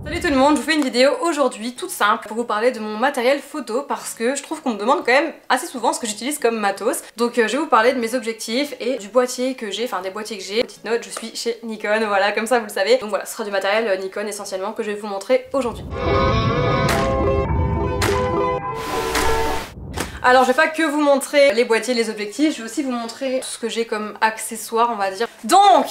Salut tout le monde, je vous fais une vidéo aujourd'hui toute simple pour vous parler de mon matériel photo parce que je trouve qu'on me demande quand même assez souvent ce que j'utilise comme matos. Donc je vais vous parler de mes objectifs et du boîtier que j'ai, enfin des boîtiers que j'ai. Petite note, je suis chez Nikon, voilà, comme ça vous le savez. Donc voilà, ce sera du matériel Nikon essentiellement que je vais vous montrer aujourd'hui. Alors je vais pas que vous montrer les boîtiers, les objectifs, je vais aussi vous montrer tout ce que j'ai comme accessoires on va dire. Donc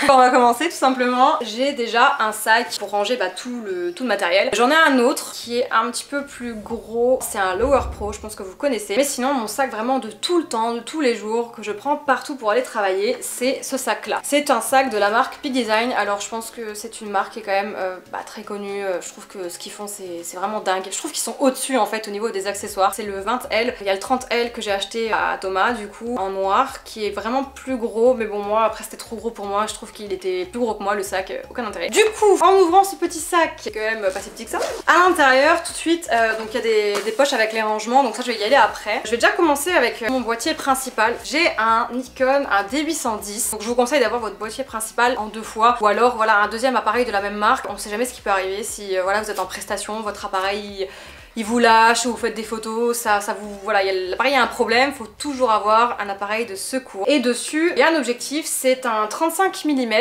on va commencer tout simplement. J'ai déjà un sac pour ranger tout le matériel. J'en ai un autre qui est un petit peu plus gros, c'est un Lower Pro, je pense que vous connaissez. Mais sinon mon sac vraiment de tout le temps, de tous les jours, que je prends partout pour aller travailler, c'est ce sac là. C'est un sac de la marque Peak Design, alors je pense que c'est une marque qui est quand même très connue. Je trouve que ce qu'ils font c'est vraiment dingue. Je trouve qu'ils sont au-dessus en fait au niveau des accessoires. C'est le 20L. Il y a le 30L que j'ai acheté à Thomas du coup en noir qui est vraiment plus gros, mais bon moi après c'était trop gros pour moi, je trouve qu'il était plus gros que moi le sac, aucun intérêt. Du coup en ouvrant ce petit sac qui est quand même pas si petit que ça, à l'intérieur tout de suite donc il y a des poches avec les rangements, donc ça je vais y aller après. Je vais déjà commencer avec mon boîtier principal. J'ai un Nikon, un D810, donc je vous conseille d'avoir votre boîtier principal en deux fois ou alors voilà un deuxième appareil de la même marque. On sait jamais ce qui peut arriver si voilà vous êtes en prestation, votre appareil il vous lâche ou vous faites des photos, ça vous... Voilà, l'appareil a un problème, faut toujours avoir un appareil de secours. Et dessus, il y a un objectif, c'est un 35 mm.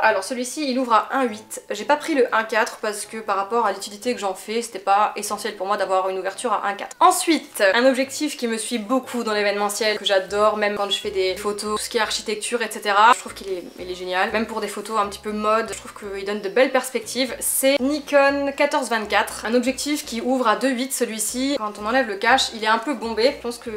Alors celui-ci, il ouvre à 1.8. J'ai pas pris le 1.4 parce que par rapport à l'utilité que j'en fais, c'était pas essentiel pour moi d'avoir une ouverture à 1.4. Ensuite, un objectif qui me suit beaucoup dans l'événementiel, que j'adore, même quand je fais des photos, tout ce qui est architecture, etc. Je trouve qu'il est génial. Même pour des photos un petit peu mode, je trouve qu'il donne de belles perspectives. C'est Nikon 1424, un objectif qui ouvre à 2.8. Celui-ci, quand on enlève le cache, il est un peu bombé. Je pense que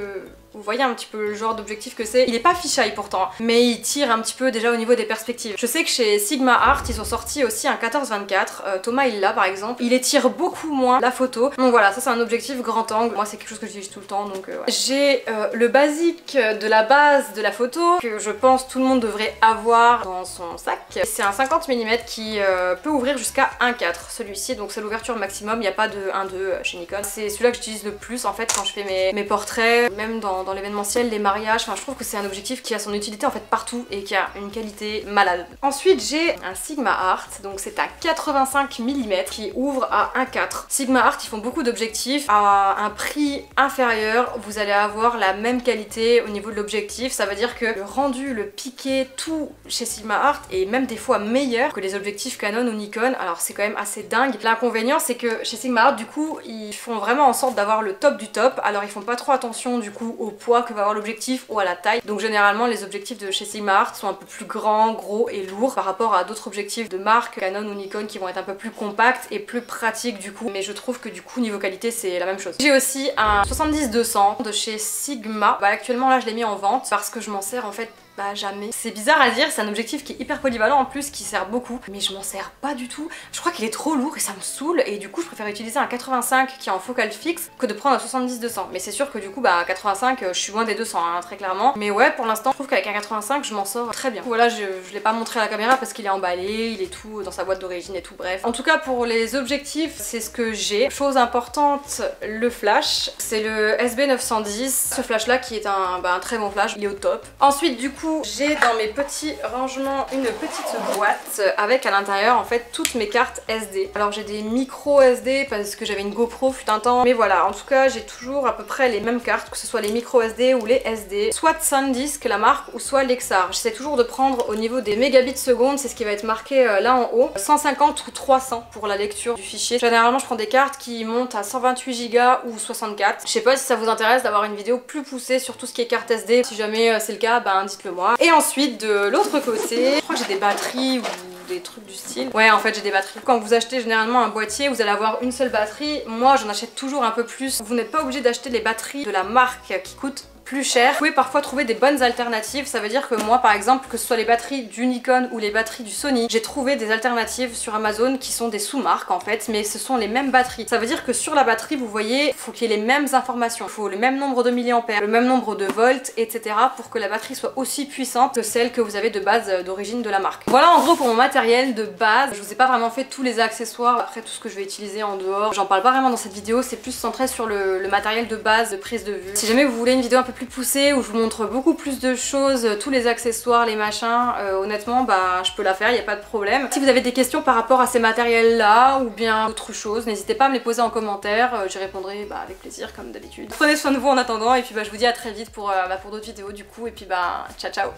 vous voyez un petit peu le genre d'objectif que c'est. Il est pas fisheye pourtant, mais il tire un petit peu déjà au niveau des perspectives. Je sais que chez Sigma Art, ils ont sorti aussi un 14-24. Thomas il l'a par exemple. Il étire beaucoup moins la photo. Donc voilà, ça c'est un objectif grand angle. Moi c'est quelque chose que j'utilise tout le temps, donc ouais. J'ai le basique de la base de la photo que je pense tout le monde devrait avoir dans son sac. C'est un 50 mm qui peut ouvrir jusqu'à 1.4. Celui-ci, donc c'est l'ouverture maximum. Il n'y a pas de 1.2 chez Nikon. C'est celui-là que j'utilise le plus en fait quand je fais mes portraits, même dans l'événementiel, les mariages, enfin je trouve que c'est un objectif qui a son utilité en fait partout et qui a une qualité malade. Ensuite j'ai un Sigma Art, donc c'est un 85 mm qui ouvre à 1.4. Sigma Art ils font beaucoup d'objectifs à un prix inférieur, vous allez avoir la même qualité au niveau de l'objectif, ça veut dire que le rendu, le piqué, tout chez Sigma Art est même des fois meilleur que les objectifs Canon ou Nikon, alors c'est quand même assez dingue. L'inconvénient c'est que chez Sigma Art du coup ils font vraiment en sorte d'avoir le top du top, alors ils font pas trop attention du coup au poids que va avoir l'objectif ou à la taille. Donc généralement les objectifs de chez Sigma Art sont un peu plus grands, gros et lourds par rapport à d'autres objectifs de marque Canon ou Nikon qui vont être un peu plus compacts et plus pratiques du coup. Mais je trouve que du coup niveau qualité c'est la même chose. J'ai aussi un 70-200 de chez Sigma. Actuellement là je l'ai mis en vente parce que je m'en sers en fait jamais. C'est bizarre à dire, c'est un objectif qui est hyper polyvalent en plus, qui sert beaucoup, mais je m'en sers pas du tout. Je crois qu'il est trop lourd et ça me saoule et du coup je préfère utiliser un 85 qui est en focale fixe que de prendre un 70-200. Mais c'est sûr que du coup 85 je suis loin des 200 hein, très clairement. Mais ouais pour l'instant je trouve qu'avec un 85 je m'en sors très bien. Voilà je l'ai pas montré à la caméra parce qu'il est emballé, il est tout dans sa boîte d'origine et tout bref. En tout cas pour les objectifs c'est ce que j'ai. Chose importante, le flash. C'est le SB910. Ce flash là qui est un très bon flash, il est au top. Ensuite du coup j'ai dans mes petits rangements une petite boîte avec à l'intérieur en fait toutes mes cartes SD. Alors j'ai des micro SD parce que j'avais une GoPro fut un temps, mais voilà en tout cas j'ai toujours à peu près les mêmes cartes, que ce soit les micro SD ou les SD, soit SanDisk la marque ou soit Lexar. J'essaie toujours de prendre au niveau des mégabits seconde, c'est ce qui va être marqué là en haut, 150 ou 300 pour la lecture du fichier. Généralement je prends des cartes qui montent à 128 Go ou 64. Je sais pas si ça vous intéresse d'avoir une vidéo plus poussée sur tout ce qui est carte SD, si jamais c'est le cas dites-le moi. Et ensuite de l'autre côté, je crois que j'ai des batteries ou des trucs du style. Ouais en fait j'ai des batteries. Quand vous achetez généralement un boîtier vous allez avoir une seule batterie. Moi j'en achète toujours un peu plus. Vous n'êtes pas obligé d'acheter les batteries de la marque qui coûtent plus cher. Vous pouvez parfois trouver des bonnes alternatives, ça veut dire que moi par exemple, que ce soit les batteries du Nikon ou les batteries du Sony, j'ai trouvé des alternatives sur Amazon qui sont des sous-marques en fait, mais ce sont les mêmes batteries. Ça veut dire que sur la batterie vous voyez, il faut qu'il y ait les mêmes informations, il faut le même nombre de milliampères, le même nombre de volts, etc. pour que la batterie soit aussi puissante que celle que vous avez de base d'origine de la marque. Voilà en gros pour mon matériel de base. Je vous ai pas vraiment fait tous les accessoires, après tout ce que je vais utiliser en dehors, j'en parle pas vraiment dans cette vidéo, c'est plus centré sur le matériel de base de prise de vue. Si jamais vous voulez une vidéo un peu plus poussée où je vous montre beaucoup plus de choses, tous les accessoires, les machins, honnêtement bah je peux la faire, il n'y a pas de problème. Si vous avez des questions par rapport à ces matériels là ou bien autre chose, n'hésitez pas à me les poser en commentaire, j'y répondrai bah, avec plaisir comme d'habitude. Prenez soin de vous en attendant et puis bah je vous dis à très vite pour d'autres vidéos du coup et puis bah ciao ciao.